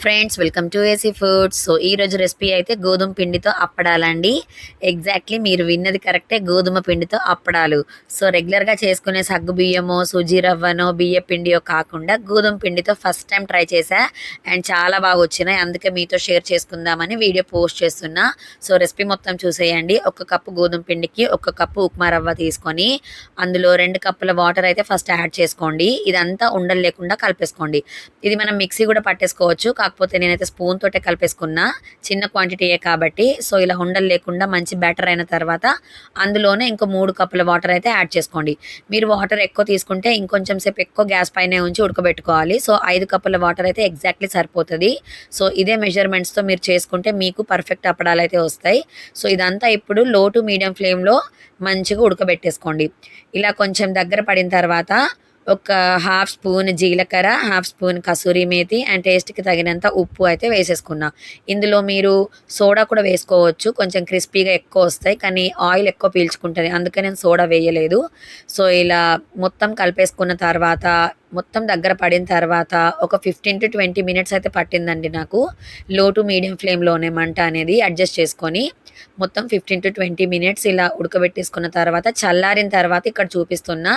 Friends welcome to AC foods. So ఈ రోజు recipe అయితే గోధుమ పిండితో అప్పడాలండి. ఎగ్జాక్ట్లీ మీరు విన్నది కరెక్టే, గోధుమ పిండితో అప్పడాలు. సో రెగ్యులర్గా చేసుకునే సగ్గు బియ్యమో సూజీ రవ్వనో బియ్య పిండియో కాకుండా గోధుమ పిండితో ఫస్ట్ టైం ట్రై చేశా అండ్ చాలా బాగా వచ్చినాయి. అందుకే మీతో షేర్ చేసుకుందామని వీడియో పోస్ట్ చేస్తున్నా. సో రెసిపీ మొత్తం చూసేయండి. ఒక కప్పు గోధుమ పిండికి ఒక కప్పు ఉప్మా రవ్వ తీసుకొని అందులో 2 కప్పుల వాటర్ అయితే ఫస్ట్ యాడ్ చేసుకోండి. ఇదంతా ఉండలు లేకుండా కలిపేసుకోండి. ఇది మనం మిక్సీ కూడా పట్టేసుకోవచ్చు, కాకపోతే నేనైతే స్పూన్ తోటే కలిపేసుకున్నా, చిన్న క్వాంటిటీయే కాబట్టి. సో ఇలా ఉండలు లేకుండా మంచి బ్యాటర్ అయిన తర్వాత అందులోనే ఇంకో 3 కప్పుల వాటర్ అయితే యాడ్ చేసుకోండి. మీరు వాటర్ ఎక్కువ తీసుకుంటే ఇంకొంచెం సేపు ఎక్కువ గ్యాస్ పైనే ఉంచి ఉడకబెట్టుకోవాలి. సో 5 కప్పుల వాటర్ అయితే ఎగ్జాక్ట్లీ సరిపోతుంది. సో ఇదే మెజర్మెంట్స్తో మీరు చేసుకుంటే మీకు పర్ఫెక్ట్ అప్పడాలు అయితే వస్తాయి. సో ఇదంతా ఇప్పుడు లో టు మీడియం ఫ్లేమ్లో మంచిగా ఉడకబెట్టేసుకోండి. ఇలా కొంచెం దగ్గర పడిన తర్వాత ఒక హాఫ్ స్పూన్ జీలకర్ర, half spoon kasuri methi and టేస్ట్కి తగినంత ఉప్పు అయితే వేసేసుకున్నా. ఇందులో మీరు సోడా కూడా వేసుకోవచ్చు, కొంచెం క్రిస్పీగా ఎక్కువ వస్తాయి, కానీ ఆయిల్ ఎక్కువ పీల్చుకుంటుంది, అందుకే నేను సోడా వేయలేదు. సో ఇలా మొత్తం కలిపేసుకున్న తర్వాత మొత్తం దగ్గర పడిన తర్వాత ఒక 15 to 20 మినిట్స్ అయితే పట్టిందండి నాకు. లో టు మీడియం ఫ్లేమ్లోనే మంట అనేది అడ్జస్ట్ చేసుకొని మొత్తం 15 to 20 మినిట్స్ ఇలా ఉడకబెట్టేసుకున్న తర్వాత చల్లారిన తర్వాత ఇక్కడ చూపిస్తున్నా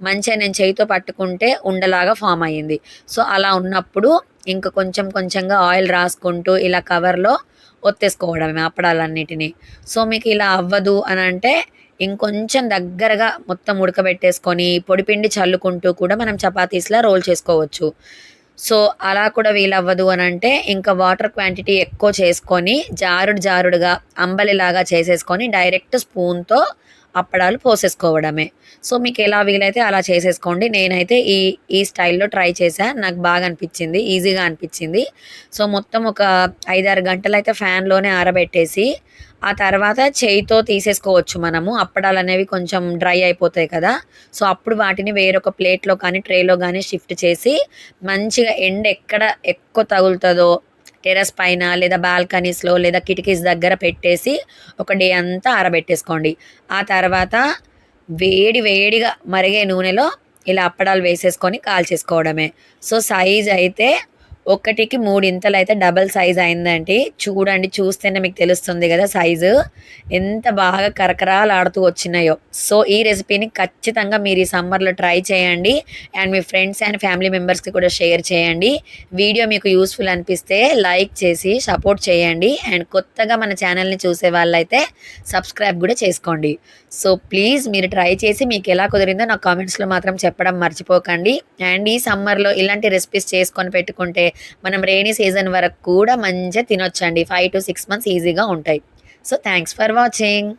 మంచిగా నేను చేయితో పట్టుకుంటే ఉండలాగా ఫామ్ అయ్యింది. సో అలా ఉన్నప్పుడు ఇంకా కొంచెం కొంచెంగా ఆయిల్ రాసుకుంటూ ఇలా కవర్లో ఒత్తేసుకోవడమే అప్పడాలన్నిటినీ. సో మీకు ఇలా అవ్వదు అని అంటే ఇంకొంచెం దగ్గరగా మొత్తం ఉడకబెట్టేసుకొని పొడిపిండి చల్లుకుంటూ కూడా మనం చపాతీస్లా రోల్ చేసుకోవచ్చు. సో అలా కూడా వీలవ్వదు అని అంటే ఇంకా వాటర్ క్వాంటిటీ ఎక్కువ చేసుకొని జారుడుగా అంబలిలాగా చేసేసుకొని డైరెక్ట్ స్పూన్తో అప్పడాలు పోసేసుకోవడమే. సో మీకు ఎలా వీలైతే అలా చేసేసుకోండి. నేనైతే ఈ స్టైల్లో ట్రై చేశా, నాకు బాగా అనిపించింది, ఈజీగా అనిపించింది. సో మొత్తం ఒక 5-6 గంటలు అయితే ఫ్యాన్లోనే ఆరబెట్టేసి ఆ తర్వాత చేయితో తీసేసుకోవచ్చు మనము. అప్పడాలు అనేవి కొంచెం డ్రై అయిపోతాయి కదా. సో అప్పుడు వాటిని వేరొక ప్లేట్లో కానీ ట్రేలో కానీ షిఫ్ట్ చేసి మంచిగా ఎండ ఎక్కడ ఎక్కువ తగులుతుందో టెర్రస్ పైన లేదా బాల్కనీస్లో లేదా కిటికీస్ దగ్గర పెట్టేసి ఒక డే అంతా ఆరబెట్టేసుకోండి. ఆ తర్వాత వేడిగా మరిగే నూనెలో ఇలా అప్పడాలు వేసేసుకొని కాల్చేసుకోవడమే. సో సైజ్ అయితే 1కి 3 అయితే డబల్ సైజ్ అయిందండి. చూడండి, చూస్తేనే మీకు తెలుస్తుంది కదా సైజు ఎంత బాగా కరకరాలాడుతూ వచ్చినాయో. సో ఈ రెసిపీని ఖచ్చితంగా మీరు ఈ సమ్మర్లో ట్రై చేయండి and me friends and family మెంబర్స్కి కూడా షేర్ చేయండి. వీడియో మీకు యూస్ఫుల్ అనిపిస్తే లైక్ చేసి సపోర్ట్ చేయండి అండ్ కొత్తగా మన ఛానల్ని చూసే వాళ్ళైతే సబ్స్క్రైబ్ కూడా చేసుకోండి. సో ప్లీజ్ మీరు ట్రై చేసి మీకు ఎలా కుదిరిందో నాకు కామెంట్స్లో మాత్రం చెప్పడం మర్చిపోకండి. అండ్ ఈ సమ్మర్లో ఇలాంటి రెసిపీస్ చేసుకొని పెట్టుకుంటే మనం రెయినీ సీజన్ వరకు కూడా మంచిగా తినొచ్చండి. 5 to 6 months ఈజీగా ఉంటాయి. So thanks for watching.